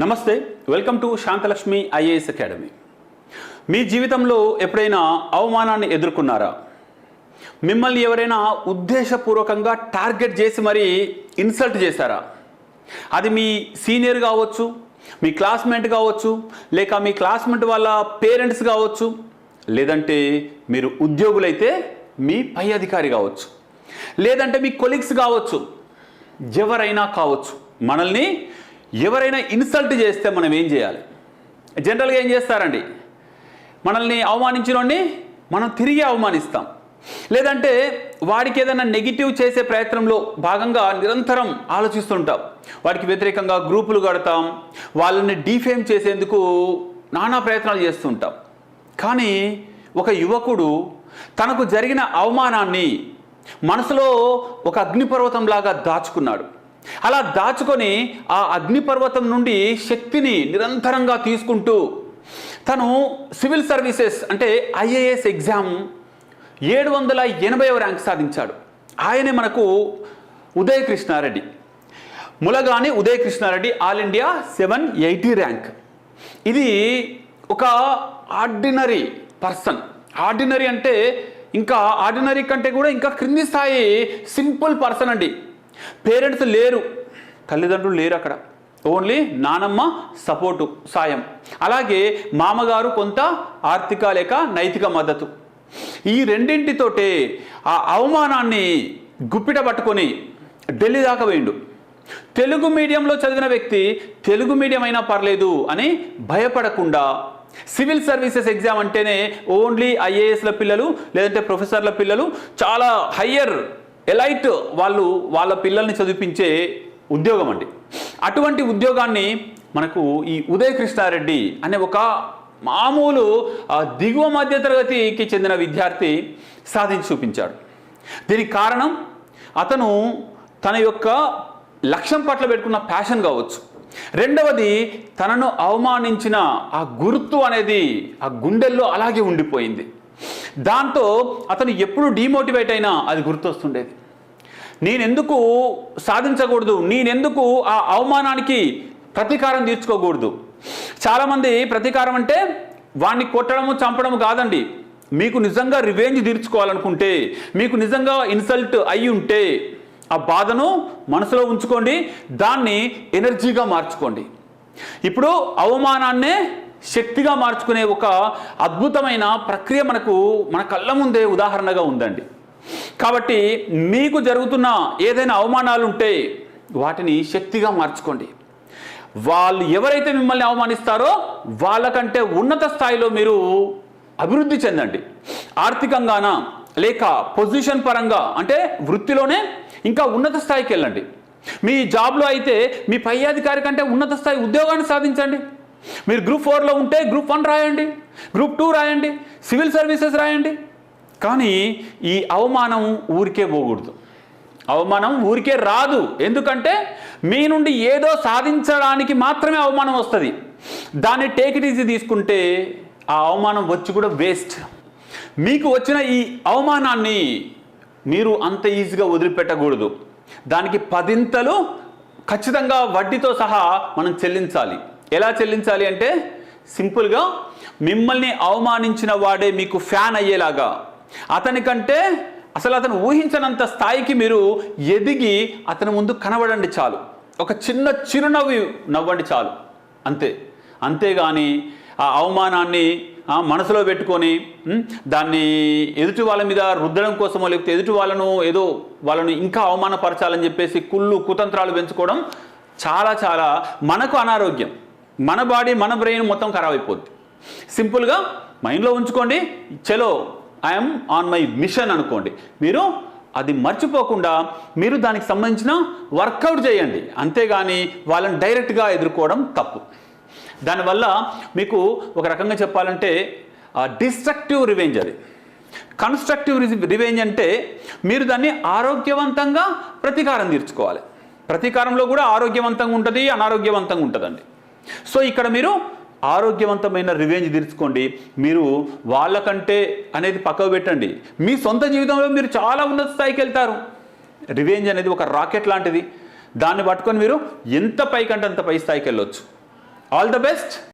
నమస్తే, welcome to Shantalakshmi IAS academy. మీ జీవితంలో ఎప్పుడైనా అవమానాన్ని ఎదుర్కొన్నారా? మిమ్మల్ని ఎవరైనా ఉద్దేశపూర్వకంగా టార్గెట్ చేసి మరీ ఇన్సల్ట్ చేశారా? అది మీ సీనియర్ కావచ్చు, మీ క్లాస్మేట్ కావచ్చు, లేక మీ క్లాస్మేట్ వాళ్ళ పేరెంట్స్ కావచ్చు, లేదంటే మీరు ఉద్యోగులైతే మీ పై అధికారి కావచ్చు, లేదంటే మీ కొలీగ్స్ కావచ్చు, ఎవరైనా కావచ్చు. మనల్ని ఎవరైనా ఇన్సల్ట్ చేస్తే మనం ఏం చేయాలి? జనరల్గా ఏం చేస్తారండి, మనల్ని అవమానించినోడిని మనం తిరిగి అవమానిస్తాం, లేదంటే వాడికి ఏదైనా నెగిటివ్ చేసే ప్రయత్నంలో భాగంగా నిరంతరం ఆలోచిస్తుంటాం. వాడికి వ్యతిరేకంగా గ్రూపులు కడతాం, వాళ్ళని డిఫేమ్ చేసేందుకు నానా ప్రయత్నాలు చేస్తుంటాం. కానీ ఒక యువకుడు తనకు జరిగిన అవమానాన్ని మనసులో ఒక అగ్నిపర్వతంలాగా దాచుకున్నాడు. అలా దాచుకొని ఆ అగ్నిపర్వతం నుండి శక్తిని నిరంతరంగా తీసుకుంటూ తను సివిల్ సర్వీసెస్ అంటే ఐఏఎస్ ఎగ్జామ్ 780వ ర్యాంక్ సాధించాడు. ఆయనే మనకు Uday Krishna Reddy, ములగాని Uday Krishna Reddy, all India 780 rank. ఇది ఒక ఆర్డినరీ పర్సన్. ఆర్డినరీ అంటే ఇంకా ఆర్డినరీ కంటే కూడా ఇంకా క్రింది స్థాయి సింపుల్ పర్సన్ అండి. పేరెంట్స్ లేరు, తల్లిదండ్రులు లేరు, అక్కడ ఓన్లీ నానమ్మ సపోర్టు, సాయం, అలాగే మామగారు కొంత ఆర్థిక లేక నైతిక మద్దతు. ఈ రెండింటితోటే ఆ అవమానాన్ని గుప్పిట పట్టుకొని ఢిల్లీ దాకా వేయండు. తెలుగు మీడియంలో చదివిన వ్యక్తి తెలుగు మీడియం అయినా పర్లేదు అని భయపడకుండా సివిల్ సర్వీసెస్ ఎగ్జామ్ అంటేనే ఓన్లీ ఐఏఎస్ల పిల్లలు లేదంటే ప్రొఫెసర్ల పిల్లలు, చాలా హయ్యర్ ఎలైట్ వాళ్ళు వాళ్ళ పిల్లల్ని చదివించే ఉద్యోగం అండి. అటువంటి ఉద్యోగాన్ని మనకు ఈ ఉదయ్ కృష్ణారెడ్డి అనే ఒక మామూలు దిగువ మధ్య తరగతికి చెందిన విద్యార్థి సాధించి చూపించాడు. దీనికి కారణం అతను తన యొక్క లక్ష్యం పట్ల పెట్టుకున్న ప్యాషన్ కావచ్చు. రెండవది, తనను అవమానించిన ఆ గుర్తు అనేది ఆ గుండెల్లో అలాగే ఉండిపోయింది. దాంతో అతను ఎప్పుడు డిమోటివేట్ అయినా అది గుర్తొస్తుండేది. నేనెందుకు సాధించకూడదు, నేనెందుకు ఆ అవమానానికి ప్రతీకారం తీర్చుకోకూడదు. చాలామంది ప్రతీకారం అంటే వాడిని కొట్టడము చంపడము కాదండి. మీకు నిజంగా రివెంజ్ తీర్చుకోవాలనుకుంటే, మీకు నిజంగా ఇన్సల్ట్ అయి ఉంటే ఆ బాధను మనసులో ఉంచుకోండి, దాన్ని ఎనర్జీగా మార్చుకోండి. ఇప్పుడు అవమానాన్నే శక్తిగా మార్చుకునే ఒక అద్భుతమైన ప్రక్రియ మనకు మన కళ్ళ ముందే ఉదాహరణగా ఉందండి. కాబట్టి మీకు జరుగుతున్న ఏదైనా అవమానాలు ఉంటే వాటిని శక్తిగా మార్చుకోండి. వాళ్ళు ఎవరైతే మిమ్మల్ని అవమానిస్తారో వాళ్ళకంటే ఉన్నత స్థాయిలో మీరు అభివృద్ధి చెందండి. ఆర్థికంగానా లేక పొజిషన్ పరంగా అంటే వృత్తిలోనే ఇంకా ఉన్నత స్థాయికి వెళ్ళండి. మీ జాబ్లో అయితే మీ పై అధికారి కంటే ఉన్నత స్థాయి ఉద్యోగాన్ని సాధించండి. మీరు గ్రూప్ 4లో ఉంటే గ్రూప్ 1 రాయండి, గ్రూప్ 2 రాయండి, సివిల్ సర్వీసెస్ రాయండి. కానీ ఈ అవమానం ఊరికే పోకూడదు. అవమానం ఊరికే రాదు. ఎందుకంటే మీ నుండి ఏదో సాధించడానికి మాత్రమే అవమానం వస్తుంది. దాన్ని టేక్ ఇట్ ఈజీ తీసుకుంటే ఆ అవమానం వచ్చి కూడా వేస్ట్. మీకు వచ్చిన ఈ అవమానాన్ని మీరు అంత ఈజీగా వదిలిపెట్టకూడదు. దానికి 10ంతలు ఖచ్చితంగా వడ్డీతో సహా మనం చెల్లించాలి. ఎలా చెల్లించాలి అంటే సింపుల్గా మిమ్మల్ని అవమానించిన వాడే మీకు ఫ్యాన్ అయ్యేలాగా, అతనికంటే అసలు అతను ఊహించనంత స్థాయికి మీరు ఎదిగి అతని ముందు కనబడండి చాలు. ఒక చిన్న చిరునవ్వు నవ్వండి చాలు, అంతేగాని ఆ అవమానాన్ని మనసులో పెట్టుకొని దాన్ని ఎదుటి వాళ్ళ మీద రుద్దడం కోసమో లేకపోతే ఎదుటి వాళ్ళను ఇంకా అవమానపరచాలని చెప్పేసి కుళ్ళు కుతంత్రాలు పెంచుకోవడం చాలా మనకు అనారోగ్యం. మన బాడీ మన బ్రెయిన్ మొత్తం ఖరాబ్ అయిపోద్ది. సింపుల్గా మైండ్లో ఉంచుకోండి, చలో ఐఎమ్ ఆన్ మై మిషన్ అనుకోండి. మీరు అది మర్చిపోకుండా మీరు దానికి సంబంధించిన వర్కౌట్ చేయండి. అంతేగాని వాళ్ళని డైరెక్ట్గా ఎదుర్కోవడం తప్పు. దానివల్ల మీకు ఒక రకంగా చెప్పాలంటే డిస్ట్రక్టివ్ రివెంజ్ అది. కన్స్ట్రక్టివ్ రివెంజ్ అంటే మీరు దాన్ని ఆరోగ్యవంతంగా ప్రతీకారం తీర్చుకోవాలి. ప్రతీకారంలో కూడా ఆరోగ్యవంతంగా ఉంటుంది, అనారోగ్యవంతంగా ఉంటుందండి. సో ఇక్కడ మీరు ఆరోగ్యవంతమైన రివెంజ్ తీర్చుకోండి. మీరు వాళ్ళకంటే అనేది పక్కకు పెట్టండి. మీ సొంత జీవితంలో మీరు చాలా ఉన్నత స్థాయికి వెళ్తారు. రివెంజ్ అనేది ఒక రాకెట్ లాంటిది. దాన్ని పట్టుకొని మీరు ఎంత పైకంటే అంత పై స్థాయికి వెళ్ళొచ్చు. All the best.